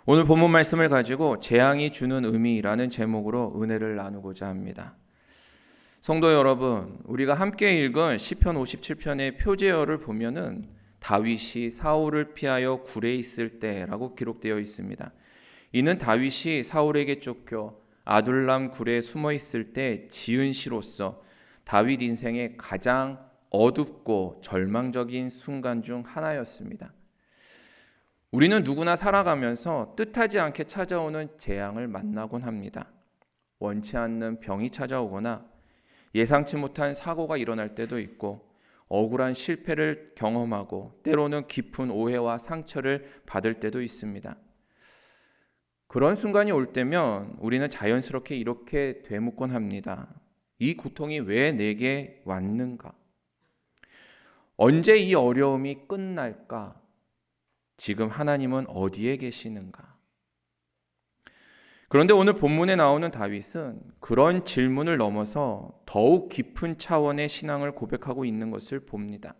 오늘 본문 말씀을 가지고 재앙이 주는 의미라는 제목으로 은혜를 나누고자 합니다. 성도 여러분, 우리가 함께 읽은 시편 57편의 표제어를 보면은 다윗이 사울을 피하여 굴에 있을 때라고 기록되어 있습니다. 이는 다윗이 사울에게 쫓겨 아둘람 굴에 숨어 있을 때 지은 시로서 다윗 인생의 가장 어둡고 절망적인 순간 중 하나였습니다. 우리는 누구나 살아가면서 뜻하지 않게 찾아오는 재앙을 만나곤 합니다. 원치 않는 병이 찾아오거나 예상치 못한 사고가 일어날 때도 있고 억울한 실패를 경험하고 때로는 깊은 오해와 상처를 받을 때도 있습니다. 그런 순간이 올 때면 우리는 자연스럽게 이렇게 되묻곤 합니다. 이 고통이 왜 내게 왔는가? 언제 이 어려움이 끝날까? 지금 하나님은 어디에 계시는가? 그런데 오늘 본문에 나오는 다윗은 그런 질문을 넘어서 더욱 깊은 차원의 신앙을 고백하고 있는 것을 봅니다.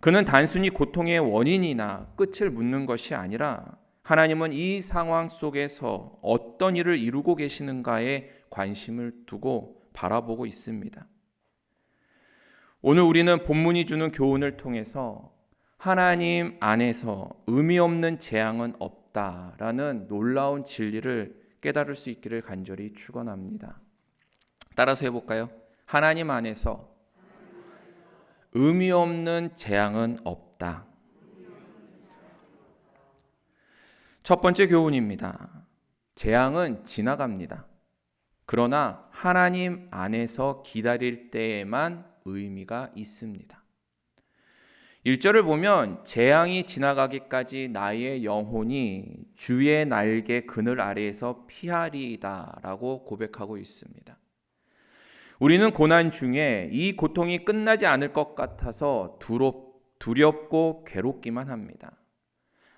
그는 단순히 고통의 원인이나 끝을 묻는 것이 아니라 하나님은 이 상황 속에서 어떤 일을 이루고 계시는가에 관심을 두고 바라보고 있습니다. 오늘 우리는 본문이 주는 교훈을 통해서 하나님 안에서 의미 없는 재앙은 없다라는 놀라운 진리를 깨달을 수 있기를 간절히 축원합니다. 따라서 해볼까요? 하나님 안에서 의미 없는 재앙은 없다. 첫 번째 교훈입니다. 재앙은 지나갑니다. 그러나 하나님 안에서 기다릴 때에만 의미가 있습니다. 1절을 보면 재앙이 지나가기까지 나의 영혼이 주의 날개 그늘 아래에서 피하리이다 라고 고백하고 있습니다. 우리는 고난 중에 이 고통이 끝나지 않을 것 같아서 두렵고 괴롭기만 합니다.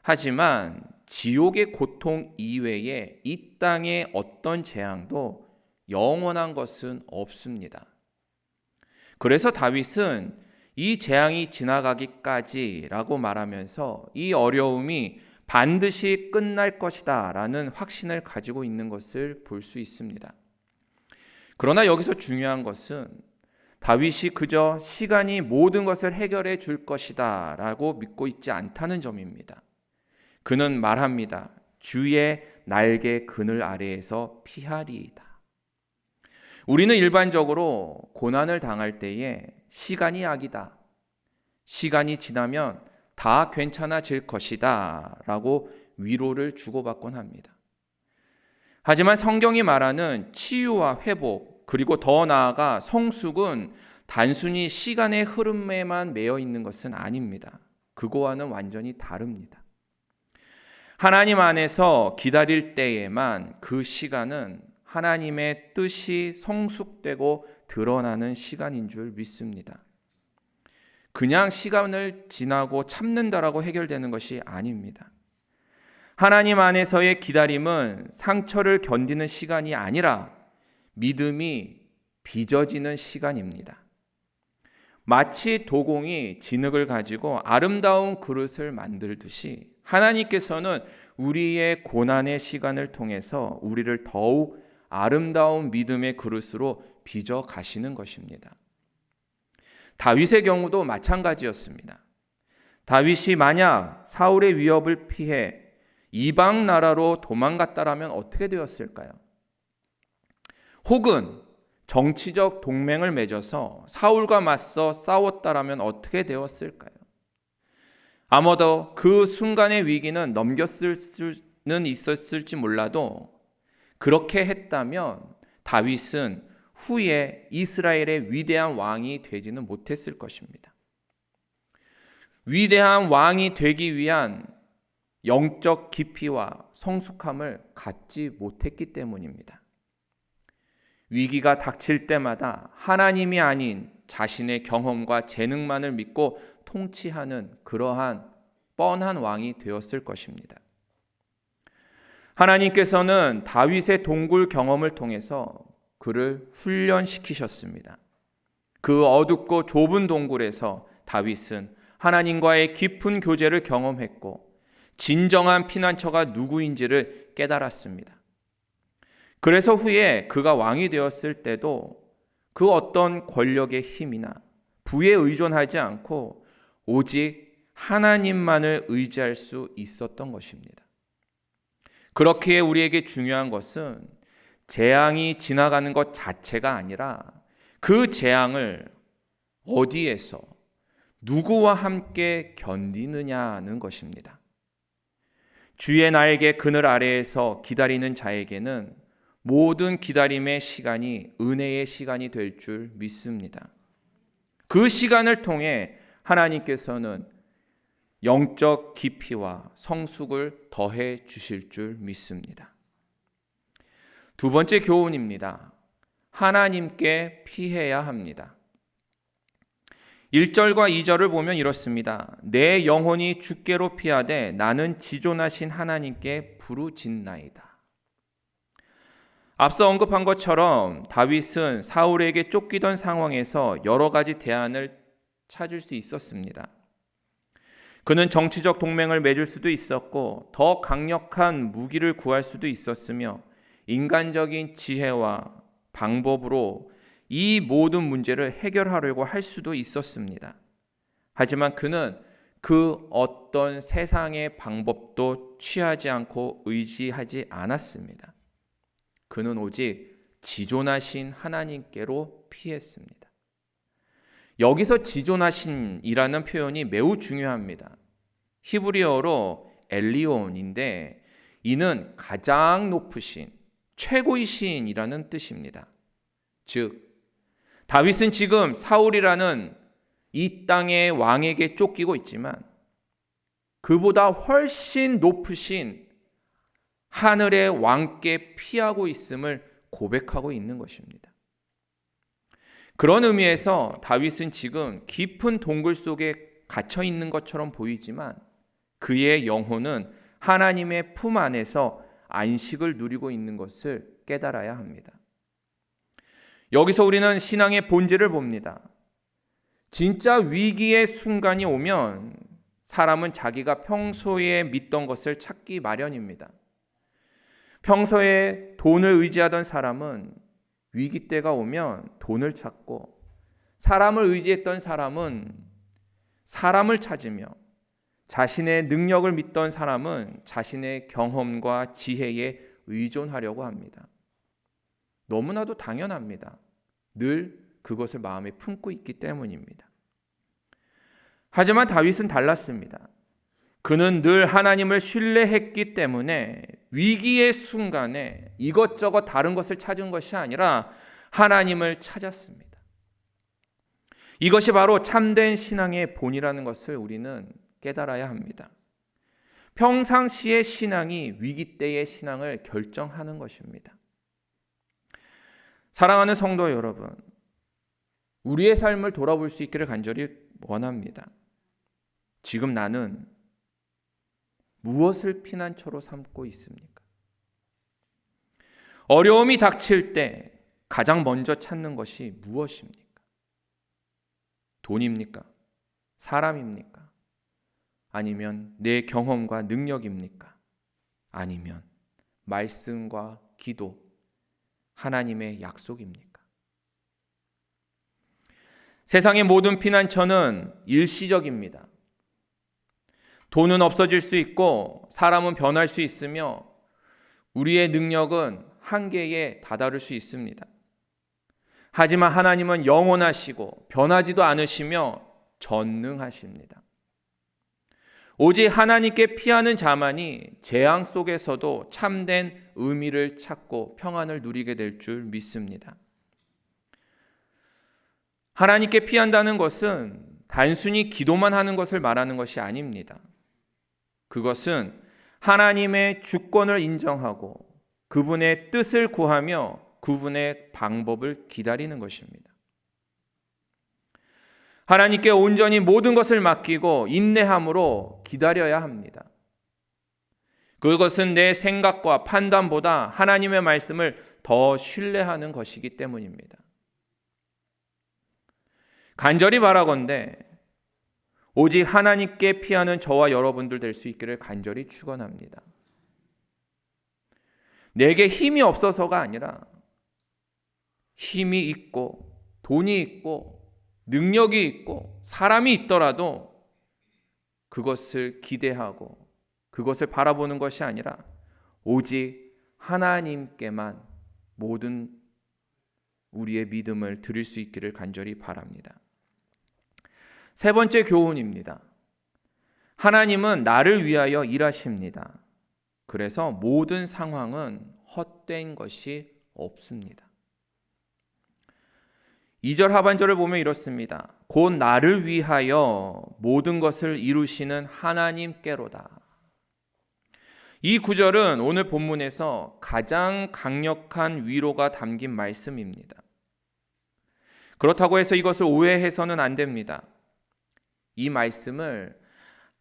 하지만 지옥의 고통 이외에 이 땅의 어떤 재앙도 영원한 것은 없습니다. 그래서 다윗은 이 재앙이 지나가기까지라고 말하면서 이 어려움이 반드시 끝날 것이다 라는 확신을 가지고 있는 것을 볼 수 있습니다. 그러나 여기서 중요한 것은 다윗이 그저 시간이 모든 것을 해결해 줄 것이다 라고 믿고 있지 않다는 점입니다. 그는 말합니다. 주의 날개 그늘 아래에서 피하리이다. 우리는 일반적으로 고난을 당할 때에 시간이 약이다. 시간이 지나면 다 괜찮아질 것이다 라고 위로를 주고받곤 합니다. 하지만 성경이 말하는 치유와 회복 그리고 더 나아가 성숙은 단순히 시간의 흐름에만 매여 있는 것은 아닙니다. 그거와는 완전히 다릅니다. 하나님 안에서 기다릴 때에만 그 시간은 하나님의 뜻이 성숙되고 드러나는 시간인 줄 믿습니다. 그냥 시간을 지나고 참는다라고 해결되는 것이 아닙니다. 하나님 안에서의 기다림은 상처를 견디는 시간이 아니라 믿음이 빚어지는 시간입니다. 마치 도공이 진흙을 가지고 아름다운 그릇을 만들듯이 하나님께서는 우리의 고난의 시간을 통해서 우리를 더욱 아름다운 믿음의 그릇으로 빚어 가시는 것입니다. 다윗의 경우도 마찬가지였습니다. 다윗이 만약 사울의 위협을 피해 이방 나라로 도망갔다라면 어떻게 되었을까요? 혹은 정치적 동맹을 맺어서 사울과 맞서 싸웠다라면 어떻게 되었을까요? 아마도 그 순간의 위기는 넘겼을 수는 있었을지 몰라도 그렇게 했다면 다윗은 후에 이스라엘의 위대한 왕이 되지는 못했을 것입니다. 위대한 왕이 되기 위한 영적 깊이와 성숙함을 갖지 못했기 때문입니다. 위기가 닥칠 때마다 하나님이 아닌 자신의 경험과 재능만을 믿고 통치하는 그러한 뻔한 왕이 되었을 것입니다. 하나님께서는 다윗의 동굴 경험을 통해서 그를 훈련시키셨습니다. 그 어둡고 좁은 동굴에서 다윗은 하나님과의 깊은 교제를 경험했고 진정한 피난처가 누구인지를 깨달았습니다. 그래서 후에 그가 왕이 되었을 때도 그 어떤 권력의 힘이나 부에 의존하지 않고 오직 하나님만을 의지할 수 있었던 것입니다. 그렇기에 우리에게 중요한 것은 재앙이 지나가는 것 자체가 아니라 그 재앙을 어디에서 누구와 함께 견디느냐는 것입니다. 주의 날개 그늘 아래에서 기다리는 자에게는 모든 기다림의 시간이 은혜의 시간이 될 줄 믿습니다. 그 시간을 통해 하나님께서는 영적 깊이와 성숙을 더해 주실 줄 믿습니다. 두 번째 교훈입니다. 하나님께 피해야 합니다. 1절과 2절을 보면 이렇습니다. 내 영혼이 주께로 피하되 나는 지존하신 하나님께 부르짖나이다. 앞서 언급한 것처럼 다윗은 사울에게 쫓기던 상황에서 여러 가지 대안을 찾을 수 있었습니다. 그는 정치적 동맹을 맺을 수도 있었고 더 강력한 무기를 구할 수도 있었으며 인간적인 지혜와 방법으로 이 모든 문제를 해결하려고 할 수도 있었습니다. 하지만 그는 그 어떤 세상의 방법도 취하지 않고 의지하지 않았습니다. 그는 오직 지존하신 하나님께로 피했습니다. 여기서 지존하신이라는 표현이 매우 중요합니다. 히브리어로 엘리온인데 이는 가장 높으신 최고이신이라는 뜻입니다. 즉 다윗은 지금 사울이라는 이 땅의 왕에게 쫓기고 있지만 그보다 훨씬 높으신 하늘의 왕께 피하고 있음을 고백하고 있는 것입니다. 그런 의미에서 다윗은 지금 깊은 동굴 속에 갇혀 있는 것처럼 보이지만 그의 영혼은 하나님의 품 안에서 안식을 누리고 있는 것을 깨달아야 합니다. 여기서 우리는 신앙의 본질을 봅니다. 진짜 위기의 순간이 오면 사람은 자기가 평소에 믿던 것을 찾기 마련입니다. 평소에 돈을 의지하던 사람은 위기 때가 오면 돈을 찾고, 사람을 의지했던 사람은 사람을 찾으며, 자신의 능력을 믿던 사람은 자신의 경험과 지혜에 의존하려고 합니다. 너무나도 당연합니다. 늘 그것을 마음에 품고 있기 때문입니다. 하지만 다윗은 달랐습니다. 그는 늘 하나님을 신뢰했기 때문에 위기의 순간에 이것저것 다른 것을 찾은 것이 아니라 하나님을 찾았습니다. 이것이 바로 참된 신앙의 본이라는 것을 우리는 깨달아야 합니다. 평상시의 신앙이 위기 때의 신앙을 결정하는 것입니다. 사랑하는 성도 여러분, 우리의 삶을 돌아볼 수 있기를 간절히 원합니다. 지금 나는 무엇을 피난처로 삼고 있습니까? 어려움이 닥칠 때 가장 먼저 찾는 것이 무엇입니까? 돈입니까? 사람입니까? 아니면 내 경험과 능력입니까? 아니면 말씀과 기도, 하나님의 약속입니까? 세상의 모든 피난처는 일시적입니다. 돈은 없어질 수 있고 사람은 변할 수 있으며 우리의 능력은 한계에 다다를 수 있습니다. 하지만 하나님은 영원하시고 변하지도 않으시며 전능하십니다. 오직 하나님께 피하는 자만이 재앙 속에서도 참된 의미를 찾고 평안을 누리게 될 줄 믿습니다. 하나님께 피한다는 것은 단순히 기도만 하는 것을 말하는 것이 아닙니다. 그것은 하나님의 주권을 인정하고 그분의 뜻을 구하며 그분의 방법을 기다리는 것입니다. 하나님께 온전히 모든 것을 맡기고 인내함으로 기다려야 합니다. 그것은 내 생각과 판단보다 하나님의 말씀을 더 신뢰하는 것이기 때문입니다. 간절히 바라건대 오직 하나님께 피하는 저와 여러분들 될 수 있기를 간절히 축원합니다. 내게 힘이 없어서가 아니라 힘이 있고 돈이 있고 능력이 있고 사람이 있더라도 그것을 기대하고 그것을 바라보는 것이 아니라 오직 하나님께만 모든 우리의 믿음을 드릴 수 있기를 간절히 바랍니다. 세 번째 교훈입니다. 하나님은 나를 위하여 일하십니다. 그래서 모든 상황은 헛된 것이 없습니다. 2절 하반절을 보면 이렇습니다. 곧 나를 위하여 모든 것을 이루시는 하나님께로다. 이 구절은 오늘 본문에서 가장 강력한 위로가 담긴 말씀입니다. 그렇다고 해서 이것을 오해해서는 안 됩니다. 이 말씀을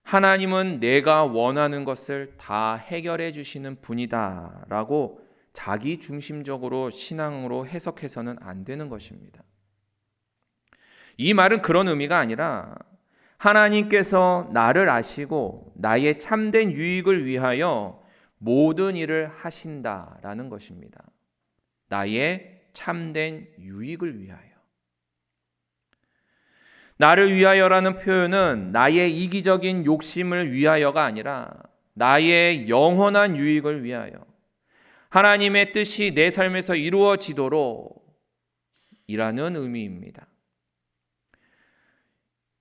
하나님은 내가 원하는 것을 다 해결해 주시는 분이다 라고 자기 중심적으로 신앙으로 해석해서는 안 되는 것입니다. 이 말은 그런 의미가 아니라 하나님께서 나를 아시고 나의 참된 유익을 위하여 모든 일을 하신다라는 것입니다. 나의 참된 유익을 위하여. 나를 위하여라는 표현은 나의 이기적인 욕심을 위하여가 아니라 나의 영원한 유익을 위하여 하나님의 뜻이 내 삶에서 이루어지도록 이라는 의미입니다.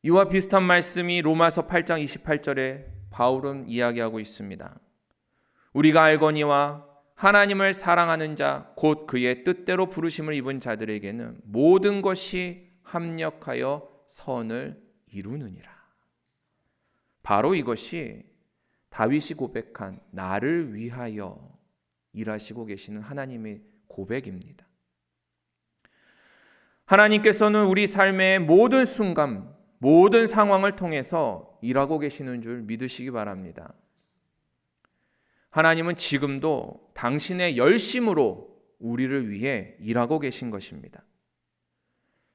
이와 비슷한 말씀이 로마서 8장 28절에 바울은 이야기하고 있습니다. 우리가 알거니와 하나님을 사랑하는 자 곧 그의 뜻대로 부르심을 입은 자들에게는 모든 것이 합력하여 선을 이루느니라. 바로 이것이 다윗이 고백한 나를 위하여 일하시고 계시는 하나님의 고백입니다. 하나님께서는 우리 삶의 모든 순간, 모든 상황을 통해서 일하고 계시는 줄 믿으시기 바랍니다. 하나님은 지금도 당신의 열심으로 우리를 위해 일하고 계신 것입니다.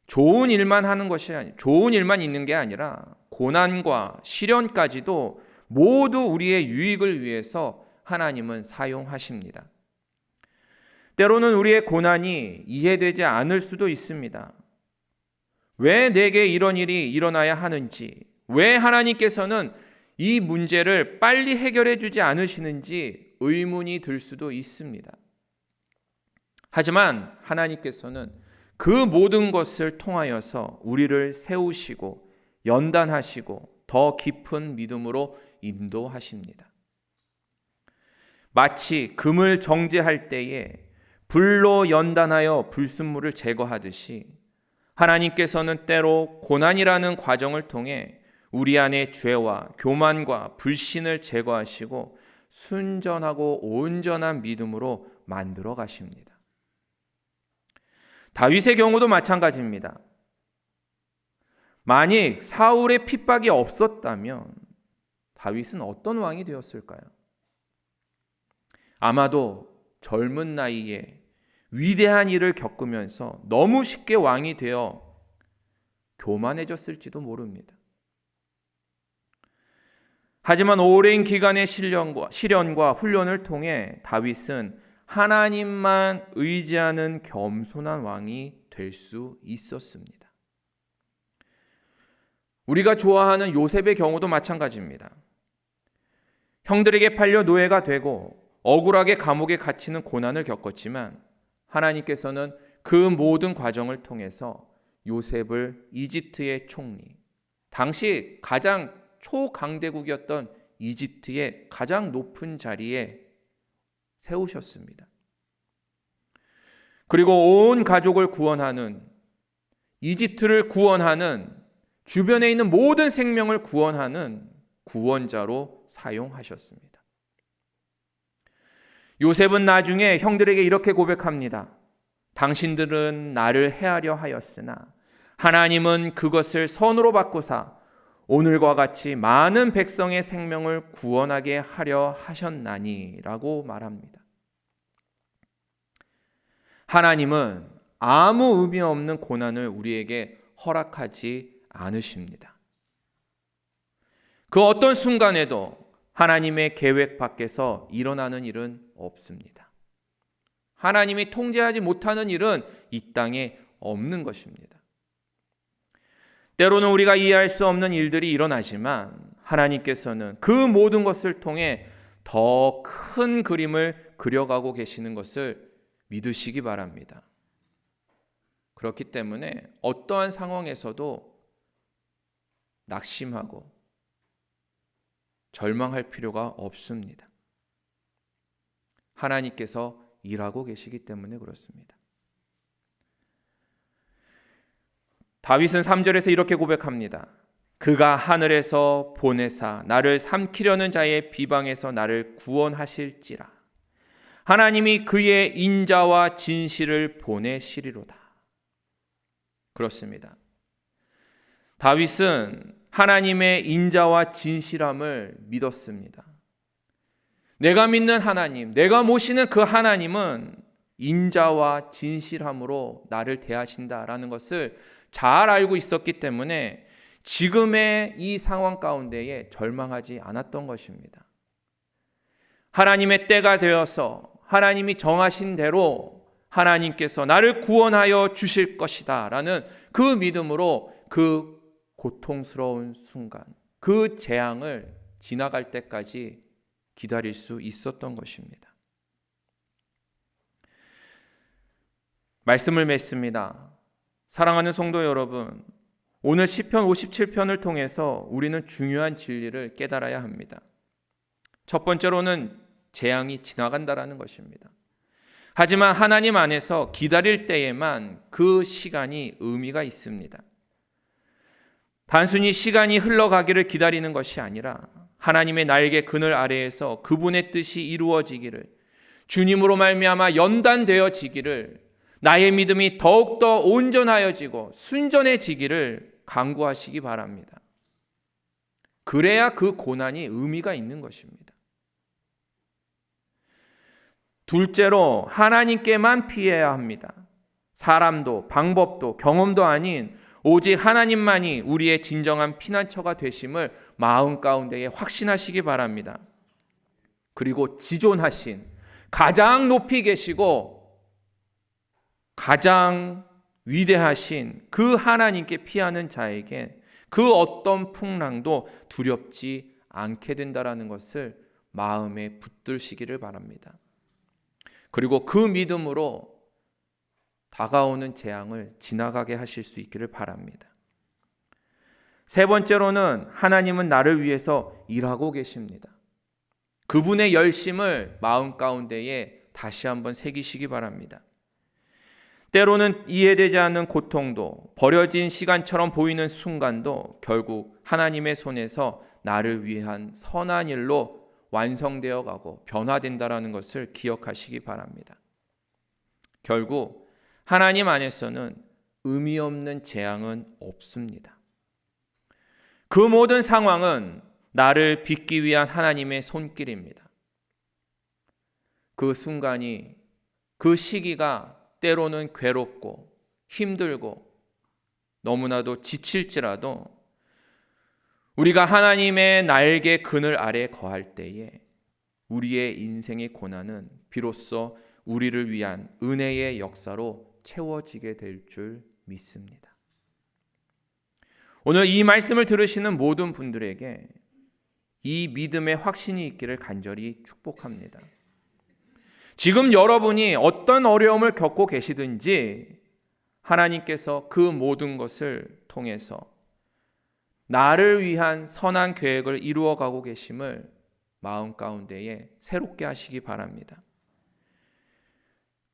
좋은 일만 하는 것이 아니라 좋은 일만 있는 게 아니라 고난과 시련까지도 모두 우리의 유익을 위해서 하나님은 사용하십니다. 때로는 우리의 고난이 이해되지 않을 수도 있습니다. 왜 내게 이런 일이 일어나야 하는지, 왜 하나님께서는 이 문제를 빨리 해결해 주지 않으시는지 의문이 들 수도 있습니다. 하지만 하나님께서는 그 모든 것을 통하여서 우리를 세우시고 연단하시고 더 깊은 믿음으로 인도하십니다. 마치 금을 정제할 때에 불로 연단하여 불순물을 제거하듯이 하나님께서는 때로 고난이라는 과정을 통해 우리 안의 죄와 교만과 불신을 제거하시고 순전하고 온전한 믿음으로 만들어 가십니다. 다윗의 경우도 마찬가지입니다. 만약 사울의 핍박이 없었다면 다윗은 어떤 왕이 되었을까요? 아마도 젊은 나이에 위대한 일을 겪으면서 너무 쉽게 왕이 되어 교만해졌을지도 모릅니다. 하지만 오랜 기간의 시련과 훈련을 통해 다윗은 하나님만 의지하는 겸손한 왕이 될 수 있었습니다. 우리가 좋아하는 요셉의 경우도 마찬가지입니다. 형들에게 팔려 노예가 되고 억울하게 감옥에 갇히는 고난을 겪었지만 하나님께서는 그 모든 과정을 통해서 요셉을 이집트의 총리, 당시 가장 초강대국이었던 이집트의 가장 높은 자리에 세우셨습니다. 그리고 온 가족을 구원하는, 이집트를 구원하는, 주변에 있는 모든 생명을 구원하는 구원자로 사용하셨습니다. 요셉은 나중에 형들에게 이렇게 고백합니다. 당신들은 나를 해하려 하였으나 하나님은 그것을 선으로 바꾸사 오늘과 같이 많은 백성의 생명을 구원하게 하려 하셨나니 라고 말합니다. 하나님은 아무 의미 없는 고난을 우리에게 허락하지 않으십니다. 그 어떤 순간에도 하나님의 계획 밖에서 일어나는 일은 없습니다. 하나님이 통제하지 못하는 일은 이 땅에 없는 것입니다. 때로는 우리가 이해할 수 없는 일들이 일어나지만 하나님께서는 그 모든 것을 통해 더 큰 그림을 그려가고 계시는 것을 믿으시기 바랍니다. 그렇기 때문에 어떠한 상황에서도 낙심하고 절망할 필요가 없습니다. 하나님께서 일하고 계시기 때문에 그렇습니다. 다윗은 3절에서 이렇게 고백합니다. 그가 하늘에서 보내사 나를 삼키려는 자의 비방에서 나를 구원하실지라. 하나님이 그의 인자와 진실을 보내시리로다. 그렇습니다. 다윗은 하나님의 인자와 진실함을 믿었습니다. 내가 믿는 하나님, 내가 모시는 그 하나님은 인자와 진실함으로 나를 대하신다라는 것을 잘 알고 있었기 때문에 지금의 이 상황 가운데에 절망하지 않았던 것입니다. 하나님의 때가 되어서 하나님이 정하신 대로 하나님께서 나를 구원하여 주실 것이다 라는 그 믿음으로 그 고통스러운 순간, 그 재앙을 지나갈 때까지 기다릴 수 있었던 것입니다. 말씀을 맺습니다. 사랑하는 성도 여러분, 오늘 시편 57편을 통해서 우리는 중요한 진리를 깨달아야 합니다. 첫 번째로는 재앙이 지나간다라는 것입니다. 하지만 하나님 안에서 기다릴 때에만 그 시간이 의미가 있습니다. 단순히 시간이 흘러가기를 기다리는 것이 아니라 하나님의 날개 그늘 아래에서 그분의 뜻이 이루어지기를, 주님으로 말미암아 연단되어지기를, 나의 믿음이 더욱더 온전하여지고 순전해지기를 간구하시기 바랍니다. 그래야 그 고난이 의미가 있는 것입니다. 둘째로 하나님께만 피해야 합니다. 사람도 방법도 경험도 아닌 오직 하나님만이 우리의 진정한 피난처가 되심을 마음 가운데에 확신하시기 바랍니다. 그리고 지존하신, 가장 높이 계시고 가장 위대하신 그 하나님께 피하는 자에게 그 어떤 풍랑도 두렵지 않게 된다라는 것을 마음에 붙들시기를 바랍니다. 그리고 그 믿음으로 다가오는 재앙을 지나가게 하실 수 있기를 바랍니다. 세 번째로는 하나님은 나를 위해서 일하고 계십니다. 그분의 열심을 마음 가운데에 다시 한번 새기시기 바랍니다. 때로는 이해되지 않는 고통도, 버려진 시간처럼 보이는 순간도 결국 하나님의 손에서 나를 위한 선한 일로 완성되어 가고 변화된다라는 것을 기억하시기 바랍니다. 결국 하나님 안에서는 의미 없는 재앙은 없습니다. 그 모든 상황은 나를 빚기 위한 하나님의 손길입니다. 그 순간이, 그 시기가 때로는 괴롭고 힘들고 너무나도 지칠지라도 우리가 하나님의 날개 그늘 아래 거할 때에 우리의 인생의 고난은 비로소 우리를 위한 은혜의 역사로 채워지게 될 줄 믿습니다. 오늘 이 말씀을 들으시는 모든 분들에게 이 믿음의 확신이 있기를 간절히 축복합니다. 지금 여러분이 어떤 어려움을 겪고 계시든지 하나님께서 그 모든 것을 통해서 나를 위한 선한 계획을 이루어가고 계심을 마음 가운데에 새롭게 하시기 바랍니다.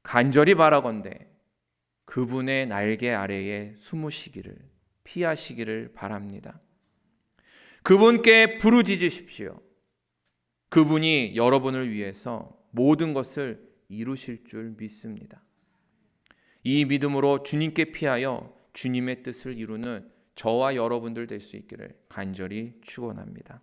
간절히 바라건대 그분의 날개 아래에 숨으시기를, 피하시기를 바랍니다. 그분께 부르짖으십시오. 그분이 여러분을 위해서 모든 것을 이루실 줄 믿습니다. 이 믿음으로 주님께 피하여 주님의 뜻을 이루는 저와 여러분들 될 수 있기를 간절히 축원합니다.